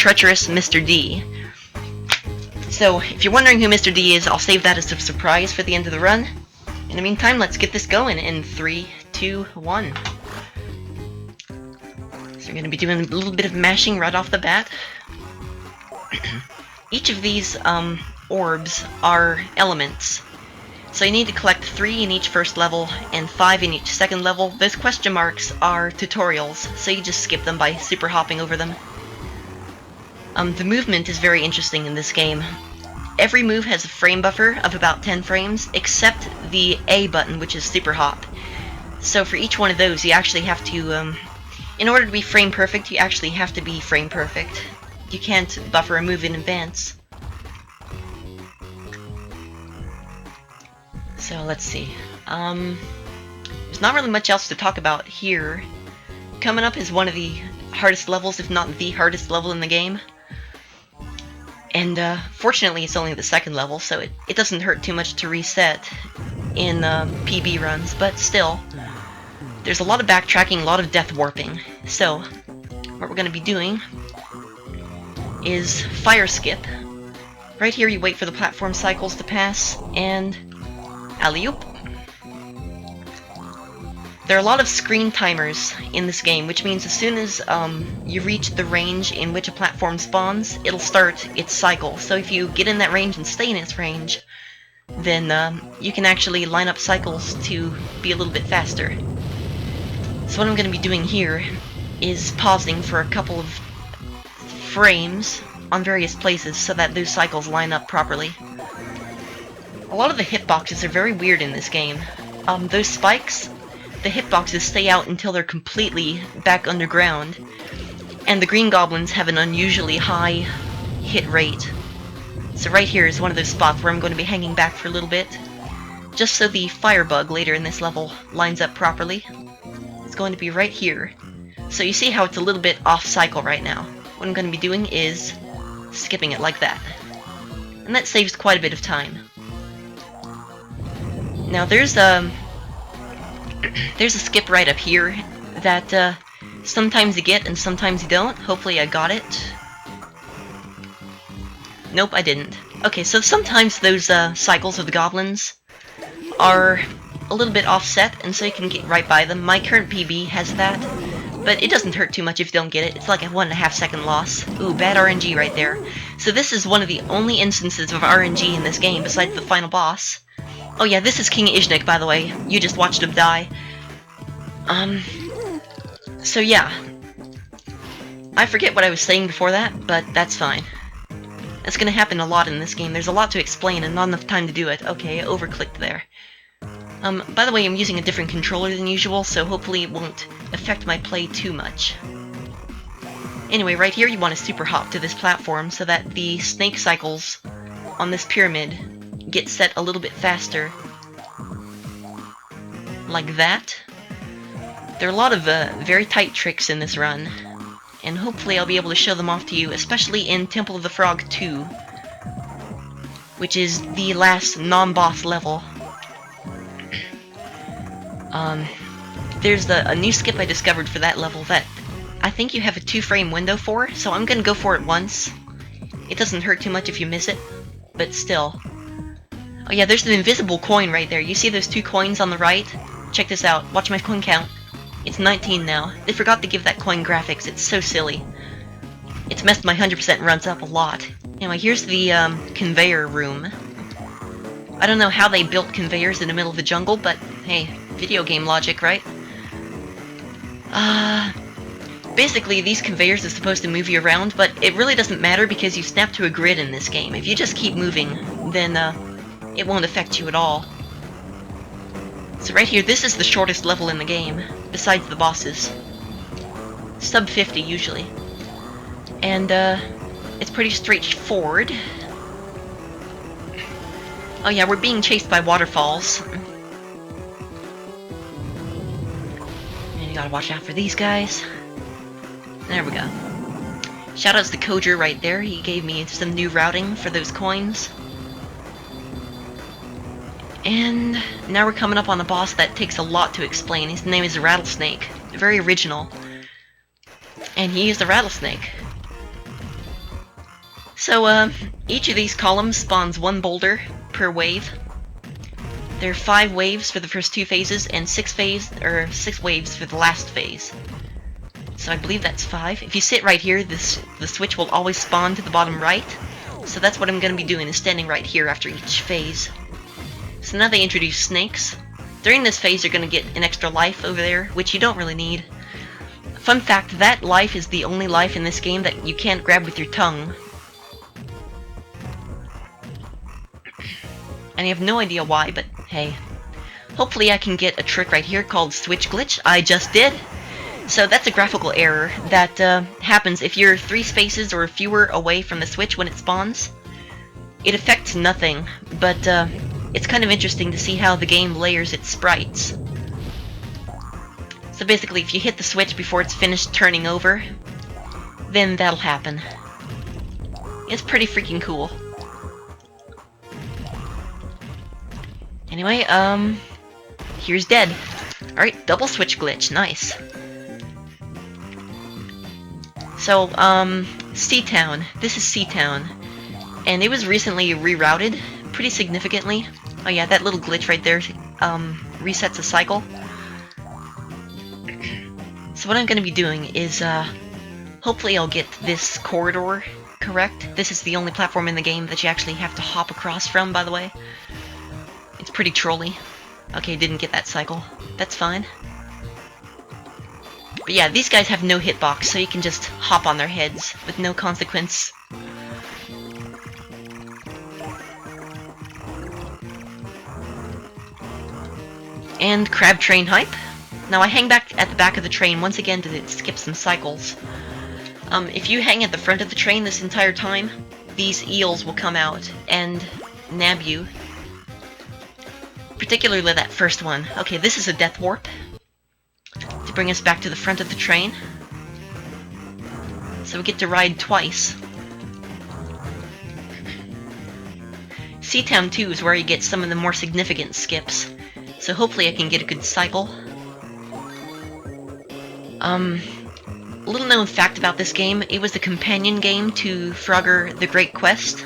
treacherous Mr. D. So, if you're wondering who Mr. D is, I'll save that as a surprise for the end of the run. In the meantime, let's get this going in 3, 2, 1. So we're going to be doing a little bit of mashing right off the bat. Each of these orbs are elements. So you need to collect 3 in each first level and 5 in each second level. Those question marks are tutorials, so you just skip them by super hopping over them. The movement is very interesting in this game. Every move has a frame buffer of about 10 frames, except the A button, which is super hop. So for each one of those, you actually have to, in order to be frame perfect, you actually have to be frame perfect. You can't buffer a move in advance. So let's see. There's not really much else to talk about here. Coming up is one of the hardest levels, if not the hardest level in the game. And fortunately it's only the second level, so it doesn't hurt too much to reset in PB runs, but still, there's a lot of backtracking, a lot of death warping. So, what we're going to be doing is fire skip. Right here you wait for the platform cycles to pass, and alley-oop. There are a lot of screen timers in this game, which means as soon as you reach the range in which a platform spawns, it'll start its cycle. So if you get in that range and stay in its range, then you can actually line up cycles to be a little bit faster. So what I'm going to be doing here is pausing for a couple of frames on various places so that those cycles line up properly. A lot of the hitboxes are very weird in this game. Those spikes, the hitboxes stay out until they're completely back underground, and the green goblins have an unusually high hit rate. So right here is one of those spots where I'm going to be hanging back for a little bit, just so the firebug later in this level lines up properly. It's going to be right here. So you see how it's a little bit off cycle right now. What I'm going to be doing is skipping it like that. And that saves quite a bit of time. Now there's a skip right up here that sometimes you get and sometimes you don't. Hopefully I got it. Nope, I didn't. Okay, so sometimes those cycles of the goblins are a little bit offset, and so you can get right by them. My current PB has that, but it doesn't hurt too much if you don't get it. It's like a 1.5 second loss. Ooh, bad RNG right there. So this is one of the only instances of RNG in this game, besides the final boss. Oh yeah, this is King Iznik, by the way. You just watched him die. So yeah. I forget what I was saying before that, but that's fine. That's gonna happen a lot in this game. There's a lot to explain and not enough time to do it. Okay, I overclicked there. By the way, I'm using a different controller than usual, so hopefully it won't affect my play too much. Anyway, right here you want to super hop to this platform so that the snake cycles on this pyramid get set a little bit faster. Like that. There are a lot of very tight tricks in this run, and hopefully I'll be able to show them off to you, especially in Temple of the Frog 2, which is the last non-boss level. There's a new skip I discovered for that level that I think you have a 2-frame window for, so I'm gonna go for it once. It doesn't hurt too much if you miss it, but still. Oh yeah, there's an invisible coin right there. You see those 2 coins on the right? Check this out. Watch my coin count. It's 19 now. They forgot to give that coin graphics. It's so silly. It's messed my 100% runs up a lot. Anyway, here's the conveyor room. I don't know how they built conveyors in the middle of the jungle, but hey, video game logic, right? Basically, these conveyors are supposed to move you around, but it really doesn't matter because you snap to a grid in this game. If you just keep moving, then it won't affect you at all. So right here, this is the shortest level in the game, besides the bosses. Sub 50 usually. And it's pretty straightforward. Oh yeah, we're being chased by waterfalls. And you gotta watch out for these guys. There we go. Shoutouts to Kojer right there. He gave me some new routing for those coins. And now we're coming up on a boss that takes a lot to explain. His name is Rattlesnake. Very original. And he is a rattlesnake. So, each of these columns spawns one boulder per wave. There are 5 waves for the first 2 phases, and 6 waves for the last phase. So I believe that's 5. If you sit right here, the switch will always spawn to the bottom right. So that's what I'm going to be doing, is standing right here after each phase. So now they introduce snakes. During this phase, you're going to get an extra life over there, which you don't really need. Fun fact, that life is the only life in this game that you can't grab with your tongue. And I have no idea why, but hey. Hopefully I can get a trick right here called Switch Glitch. I just did! So that's a graphical error that happens if you're 3 spaces or fewer away from the switch when it spawns. It affects nothing, but it's kind of interesting to see how the game layers its sprites. So basically, if you hit the switch before it's finished turning over, then that'll happen. It's pretty freaking cool. Anyway, here's dead. Alright, double switch glitch, nice. So, Seatown. This is Seatown. And it was recently rerouted pretty significantly. Oh yeah, that little glitch right there resets a cycle. So what I'm going to be doing is, hopefully I'll get this corridor correct. This is the only platform in the game that you actually have to hop across from, by the way. It's pretty trolly. Okay, didn't get that cycle. That's fine. But yeah, these guys have no hitbox, so you can just hop on their heads with no consequence. And crab train hype. Now I hang back at the back of the train once again to skip some cycles. If you hang at the front of the train this entire time, these eels will come out and nab you. Particularly that first one. Okay, this is a Deathwarp to bring us back to the front of the train. So we get to ride twice. Seatown 2 is where you get some of the more significant skips. So hopefully I can get a good cycle. Little known fact about this game, it was the companion game to Frogger The Great Quest.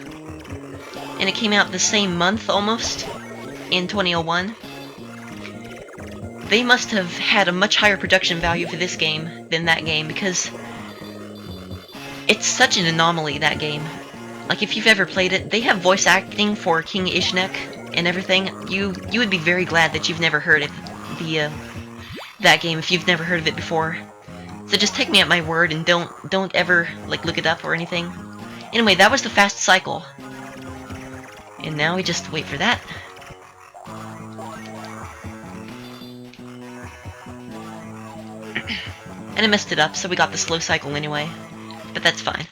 And it came out the same month, almost, in 2001. They must have had a much higher production value for this game than that game, because it's such an anomaly, that game. Like, if you've ever played it, they have voice acting for King Ishnek and everything. You would be very glad that you've never heard of that game if you've never heard of it before. So just take me at my word and don't ever like look it up or anything. Anyway, that was the fast cycle. And now we just wait for that. And I messed it up, so we got the slow cycle anyway. But that's fine.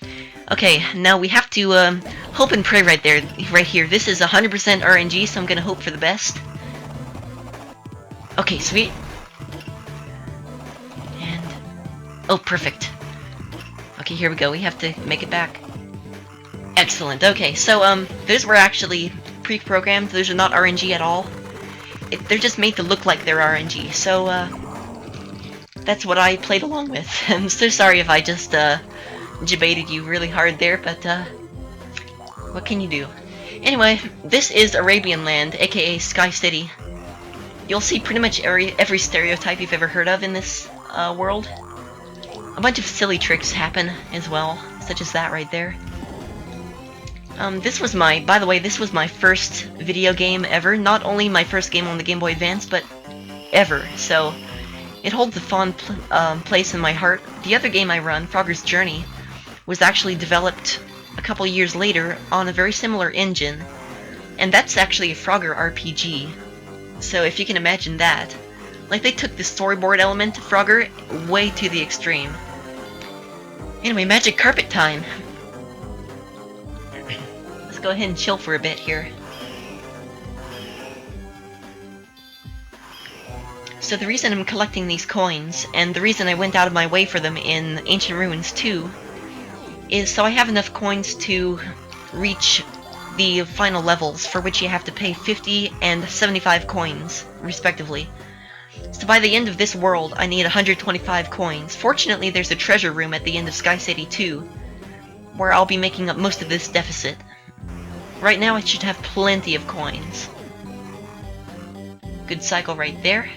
Okay, now we have to hope and pray right here. This is 100% RNG, so I'm gonna hope for the best. Okay, sweet. And oh, perfect. Okay, here we go. We have to make it back. Excellent. Okay, so those were actually pre-programmed. Those are not RNG at all. They're just made to look like they're RNG. So that's what I played along with. I'm so sorry if I just debated you really hard there, but what can you do? Anyway, this is Arabian Land, aka Sky City. You'll see pretty much every stereotype you've ever heard of in this world. A bunch of silly tricks happen as well, such as that right there. By the way, this was my first video game ever. Not only my first game on the Game Boy Advance, but ever. So it holds a fond place in my heart. The other game I run, Frogger's Journey, was actually developed a couple years later on a very similar engine, and that's actually a Frogger RPG. So if you can imagine that, like they took the storyboard element of Frogger way to the extreme. Anyway, magic carpet time. Let's go ahead and chill for a bit here. So the reason I'm collecting these coins, and the reason I went out of my way for them in Ancient Ruins 2, is so I have enough coins to reach the final levels, for which you have to pay 50 and 75 coins, respectively. So by the end of this world, I need 125 coins. Fortunately, there's a treasure room at the end of Sky City 2 where I'll be making up most of this deficit. Right now I should have plenty of coins. Good cycle right there.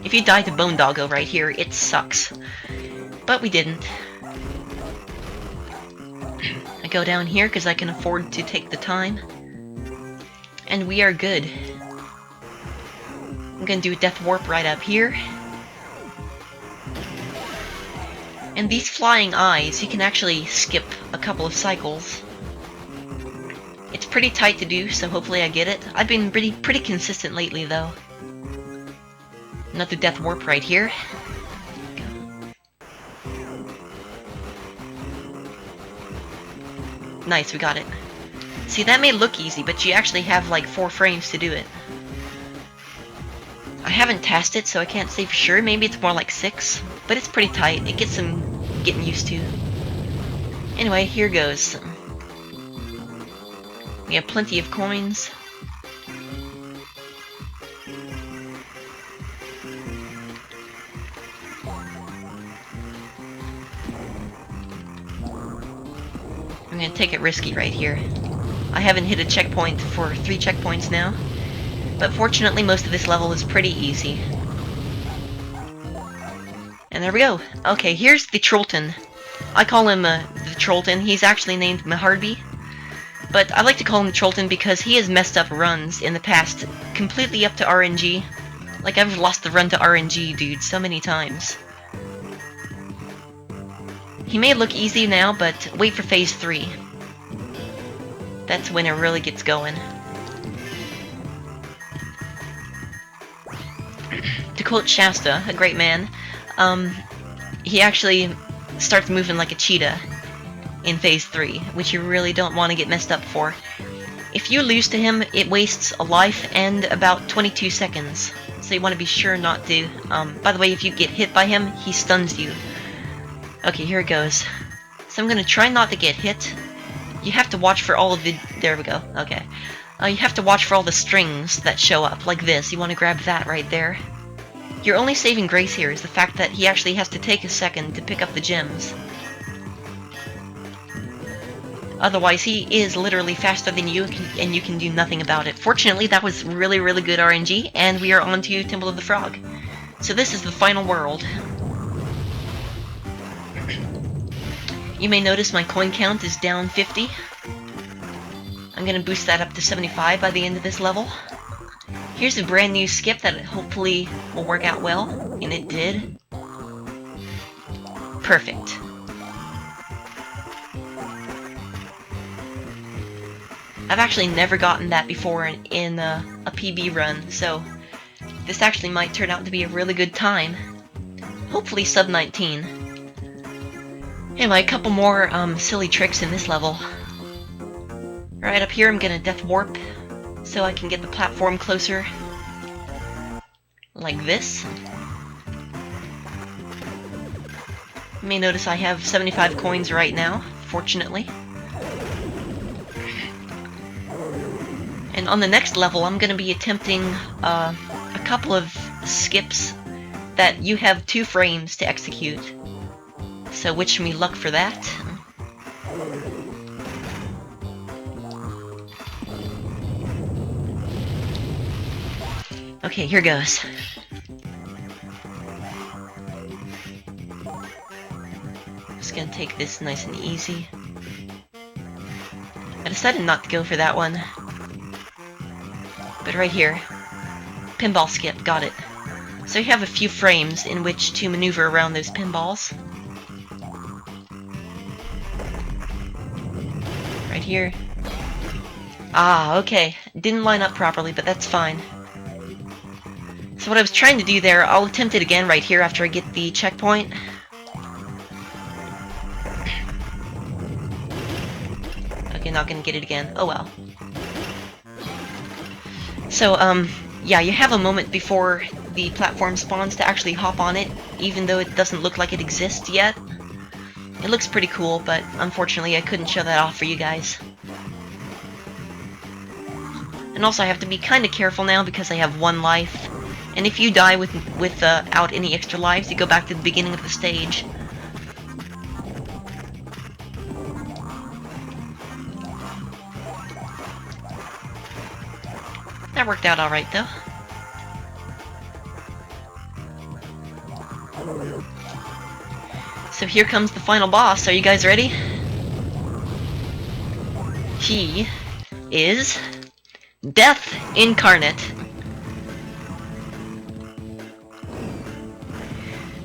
If you die to Bone Doggo right here, it sucks. But we didn't. I go down here because I can afford to take the time. And we are good. I'm gonna do a Deathwarp right up here. And these flying eyes, you can actually skip a couple of cycles. It's pretty tight to do, so hopefully I get it. I've been pretty consistent lately, though. Another Deathwarp right here. Nice, we got it. See, that may look easy, but you actually have like 4 frames to do it. I haven't tested it, so I can't say for sure. Maybe it's more like 6, but it's pretty tight. It gets some getting used to. Anyway, here goes. We have plenty of coins. I'm gonna take it risky right here. I haven't hit a checkpoint for 3 checkpoints now, but fortunately most of this level is pretty easy. And there we go. Okay, here's the Trollton. I call him the Trollton. He's actually named Maharbi, but I like to call him Trollton because he has messed up runs in the past, completely up to RNG. Like, I've lost the run to RNG, dude, so many times. He may look easy now, but wait for Phase 3. That's when it really gets going. To quote Shasta, a great man, he actually starts moving like a cheetah in Phase 3, which you really don't want to get messed up for. If you lose to him, it wastes a life and about 22 seconds, so you want to be sure not to. By the way, if you get hit by him, he stuns you. Okay, here it goes. So I'm gonna try not to get hit. You have to watch for all of the... There we go, okay. You have to watch for all the strings that show up, like this. You want to grab that right there. Your only saving grace here is the fact that he actually has to take a second to pick up the gems. Otherwise, he is literally faster than you, and you can do nothing about it. Fortunately, that was really, really good RNG, and we are on to Temple of the Frog. So this is the final world. You may notice my coin count is down 50. I'm gonna boost that up to 75 by the end of this level. Here's a brand new skip that hopefully will work out well, and it did. Perfect. I've actually never gotten that before in a PB run, so this actually might turn out to be a really good time. Hopefully sub 19. Anyway, a couple more silly tricks in this level. Right up here, I'm gonna Deathwarp so I can get the platform closer. Like this. You may notice I have 75 coins right now, fortunately. And on the next level, I'm gonna be attempting a couple of skips that you have 2 frames to execute. So wish me luck for that. Okay, here goes. Just gonna take this nice and easy. I decided not to go for that one. But right here, Pinball Skip, got it. So you have a few frames in which to maneuver around those pinballs. Right here. Ah, okay. Didn't line up properly, but that's fine. So what I was trying to do there, I'll attempt it again right here after I get the checkpoint. Okay, not gonna get it again. Oh well. So, yeah, you have a moment before the platform spawns to actually hop on it, even though it doesn't look like it exists yet. It looks pretty cool, but unfortunately I couldn't show that off for you guys. And also I have to be kind of careful now because I have 1 life. And if you die without any extra lives, you go back to the beginning of the stage. That worked out alright, though. So here comes the final boss. Are you guys ready? He is Death Incarnate.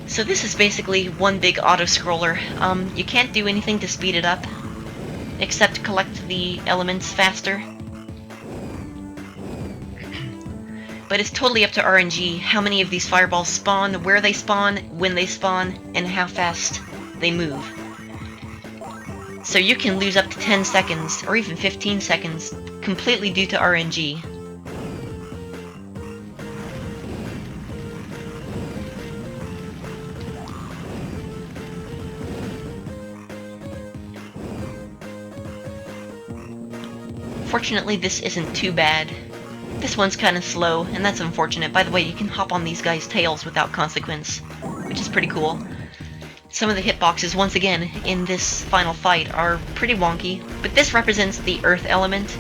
So this is basically one big auto-scroller. You can't do anything to speed it up, except collect the elements faster. But it's totally up to RNG how many of these fireballs spawn, where they spawn, when they spawn, and how fast they move. So you can lose up to 10 seconds, or even 15 seconds, completely due to RNG. Fortunately, this isn't too bad. This one's kind of slow, and that's unfortunate. By the way, you can hop on these guys' tails without consequence, which is pretty cool. Some of the hitboxes, once again, in this final fight are pretty wonky, but this represents the earth element.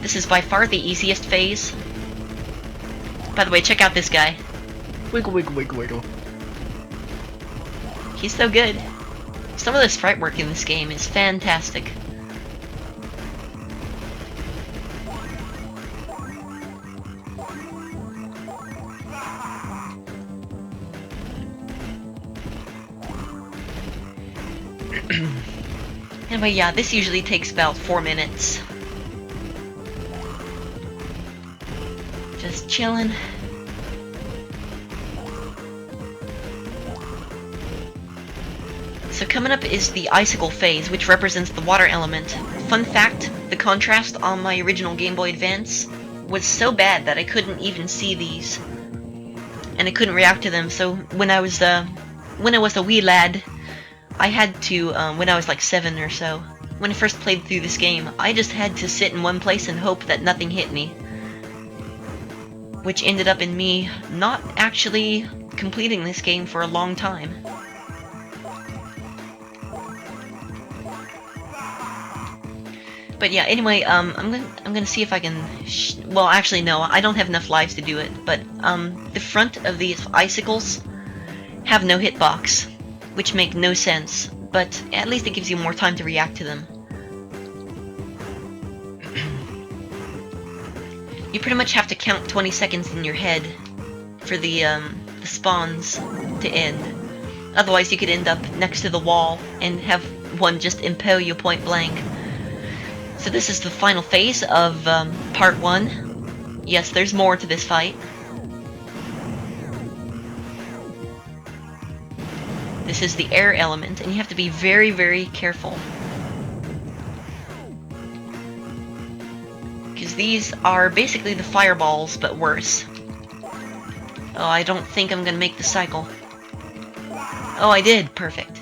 This is by far the easiest phase. By the way, check out this guy. Wiggle, wiggle, wiggle, wiggle. He's so good. Some of the sprite work in this game is fantastic. Anyway, yeah, this usually takes about 4 minutes. Just chillin'. So coming up is the icicle phase, which represents the water element. Fun fact, the contrast on my original Game Boy Advance was so bad that I couldn't even see these. And I couldn't react to them, so when I was a wee lad, I had to, when I was like 7 or so, when I first played through this game, I just had to sit in one place and hope that nothing hit me. Which ended up in me not actually completing this game for a long time. But yeah, anyway, I'm gonna see if I can. Well, actually, no, I don't have enough lives to do it. But the front of these icicles have no hitbox, which make no sense. But at least it gives you more time to react to them. You pretty much have to count 20 seconds in your head for the spawns to end. Otherwise, you could end up next to the wall and have one just impale you point blank. So this is the final phase of part 1. Yes, there's more to this fight. This is the air element, and you have to be very, very careful. Because these are basically the fireballs, but worse. Oh, I don't think I'm gonna make the cycle. Oh, I did! Perfect.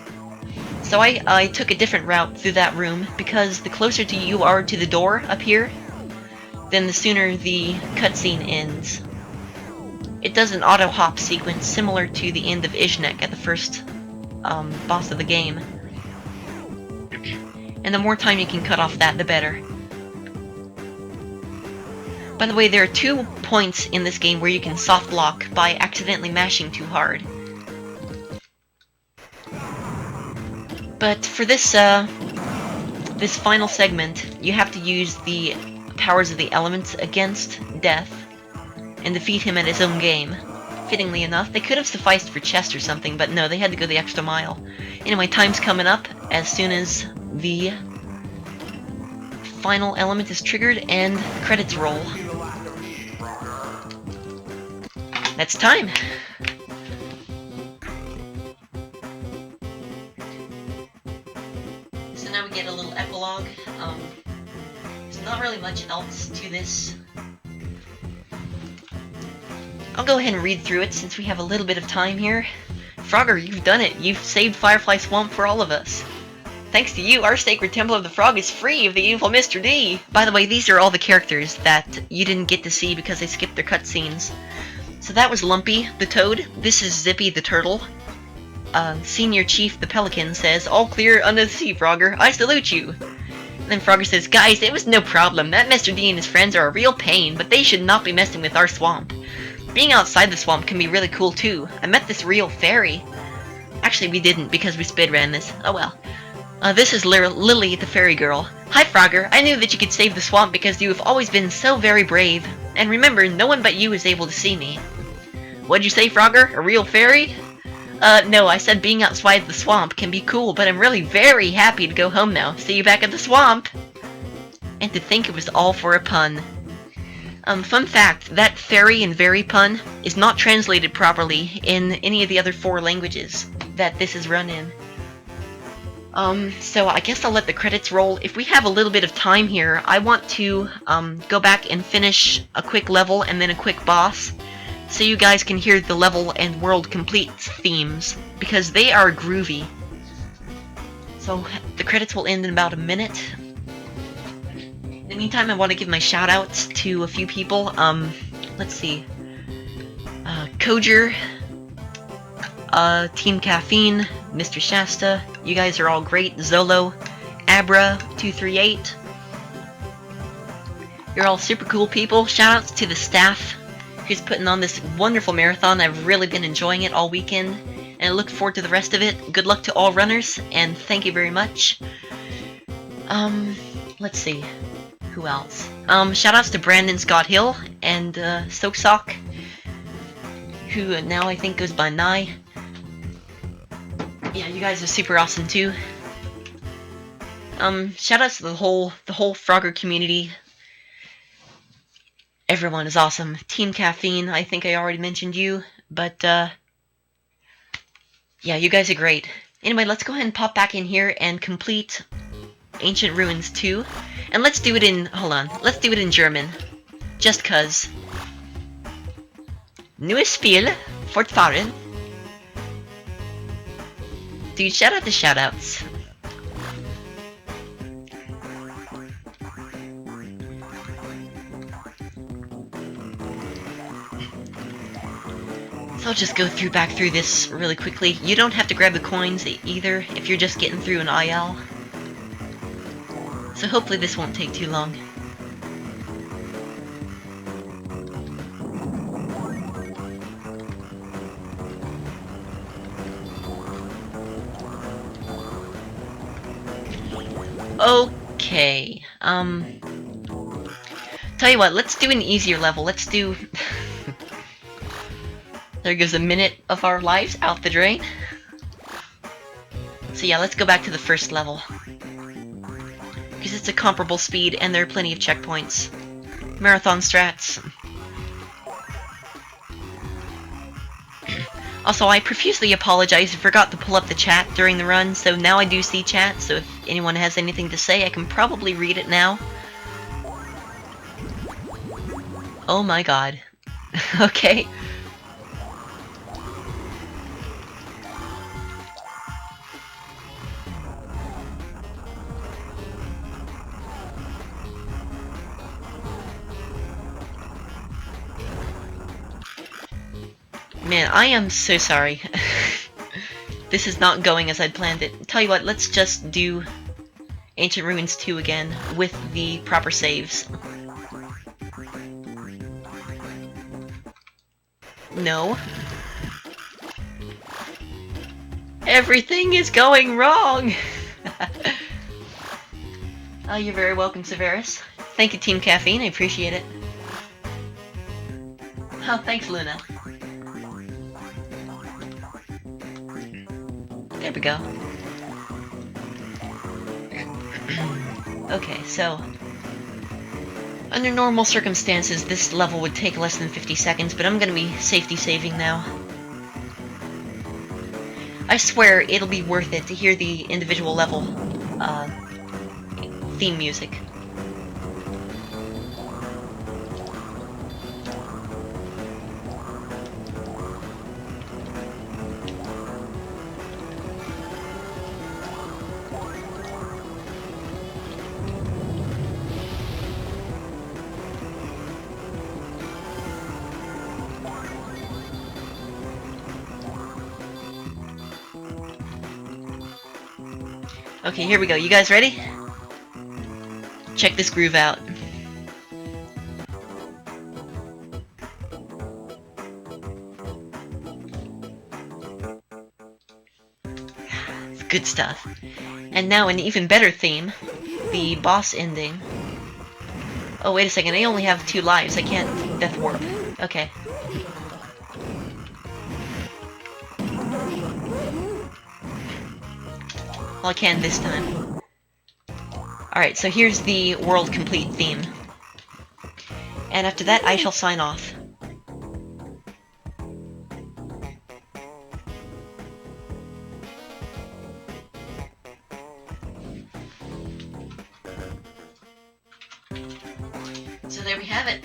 So I took a different route through that room, because the closer to you are to the door up here, then the sooner the cutscene ends. It does an auto-hop sequence similar to the end of Izhnek at the first boss of the game. And the more time you can cut off that, the better. By the way, there are 2 points in this game where you can soft lock by accidentally mashing too hard. But for this this final segment, you have to use the powers of the elements against Death and defeat him at his own game. Fittingly enough, they could have sufficed for chest or something, but no, they had to go the extra mile. Anyway, time's coming up as soon as the final element is triggered and credits roll. That's time! So now we get a little epilogue. There's not really much else to this. I'll go ahead and read through it since we have a little bit of time here. Frogger, you've done it. You've saved Firefly Swamp for all of us. Thanks to you, our sacred Temple of the Frog is free of the evil Mr. D. By the way, these are all the characters that you didn't get to see because they skipped their cutscenes. So that was Lumpy, the Toad. This is Zippy, the Turtle. Senior Chief, the Pelican, says, "All clear under the sea, Frogger. I salute you." Then Frogger says, guys, it was no problem. That Mr. D and his friends are a real pain, but they should not be messing with our swamp. Being outside the swamp can be really cool too. I met this real fairy. Actually, we didn't because we speedran this. Oh well. This is Lily, the fairy girl. Hi, Frogger. I knew that you could save the swamp because you have always been so very brave. And remember, no one but you is able to see me. What'd you say, Frogger? A real fairy? No, I said being outside the swamp can be cool, but I'm really very happy to go home now. See you back at the swamp! And to think it was all for a pun. Fun fact, that fairy and very pun is not translated properly in any of the other 4 languages that this is run in. So I guess I'll let the credits roll. If we have a little bit of time here, I want to, go back and finish a quick level and then a quick boss, so you guys can hear the level and world complete themes, because they are groovy. So the credits will end in about a minute. In the meantime, I want to give my shout-outs to a few people. Let's see. Kojer, Team Caffeine, Mr. Shasta, you guys are all great. Zolo, Abra238. You're all super cool people. Shoutouts to the staff who's putting on this wonderful marathon. I've really been enjoying it all weekend, and I look forward to the rest of it. Good luck to all runners, and thank you very much. Let's see. Who else? Shoutouts to Brandon Scott Hill and Soaksock, who now I think goes by Nye. Yeah, you guys are super awesome too. Shoutouts to the whole Frogger community. Everyone is awesome. Team Caffeine, I think I already mentioned you, but yeah, you guys are great. Anyway, let's go ahead and pop back in here and complete Ancient Ruins 2. And let's do it in, hold on, let's do it in German. Just cuz. Neues Spiel, fortfahren. Dude, shout out the shoutouts. So I'll just go back through this really quickly. You don't have to grab the coins either if you're just getting through an IL. So hopefully this won't take too long. Okay, tell you what, let's do an easier level. Let's do... There goes a minute of our lives out the drain. So yeah, let's go back to the first level. Because it's a comparable speed and there are plenty of checkpoints. Marathon strats. Also, I profusely apologize, I forgot to pull up the chat during the run, so now I do see chat, so if anyone has anything to say, I can probably read it now. Oh my god. Okay. Man, I am so sorry. This is not going as I'd planned it. Tell you what, let's just do Ancient Ruins 2 again with the proper saves. No. Everything is going wrong! Oh, you're very welcome, Severus. Thank you, Team Caffeine, I appreciate it. Oh, thanks, Luna. There we go. Okay, so... Under normal circumstances, this level would take less than 50 seconds, but I'm gonna be safety saving now. I swear, it'll be worth it to hear the individual level, theme music. Okay, here we go. You guys ready? Check this groove out. It's good stuff. And now an even better theme, the boss ending. Oh, wait a second, I only have 2 lives. I can't Deathwarp. Okay. Well, I can this time. Alright, so here's the world complete theme. And after that, I shall sign off. So there we have it.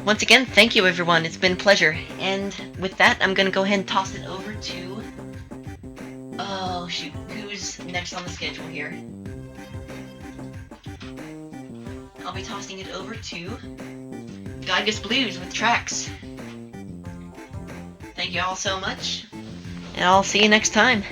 Once again, thank you everyone, it's been a pleasure. And with that, I'm gonna go ahead and toss it over to... Oh shoot, who's next on the schedule here? I'll be tossing it over to Gygus Blues with tracks. Thank you all so much, and I'll see you next time.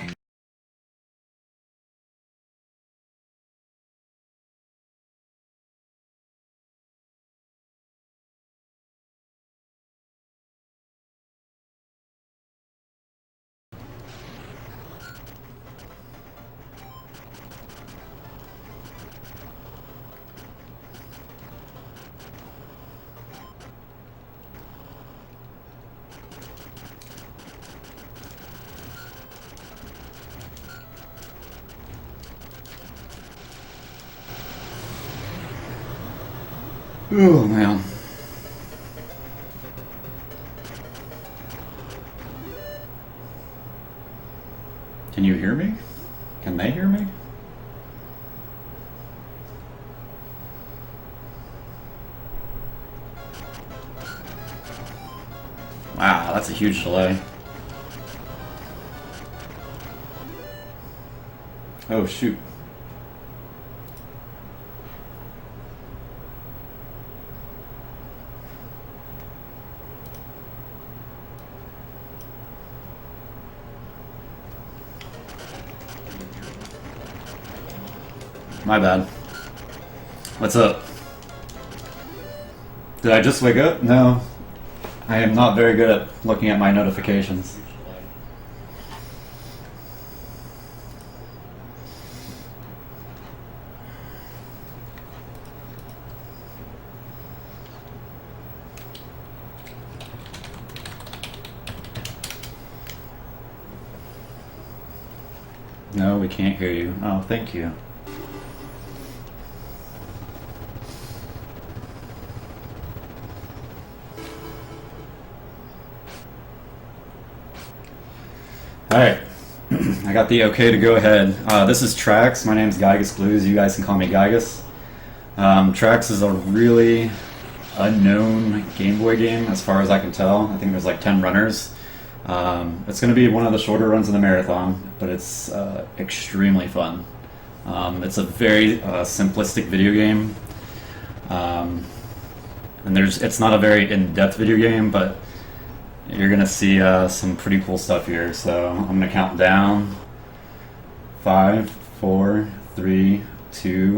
Oh man. Can you hear me? Can they hear me? Wow, that's a huge delay. Oh shoot. My bad. What's up? Did I just wake up? No. I am not very good at looking at my notifications. No, we can't hear you. Oh, thank you. Alright, I got the okay to go ahead. This is Trax. My name's Gygus Blues. You guys can call me Gygus. Trax is a really unknown Game Boy game as far as I can tell. I think there's like 10 runners. It's going to be one of the shorter runs in the marathon, but it's extremely fun. It's a very simplistic video game. And it's not a very in-depth video game, but you're gonna see some pretty cool stuff here. So I'm gonna count down. 5, 4, 3, 2,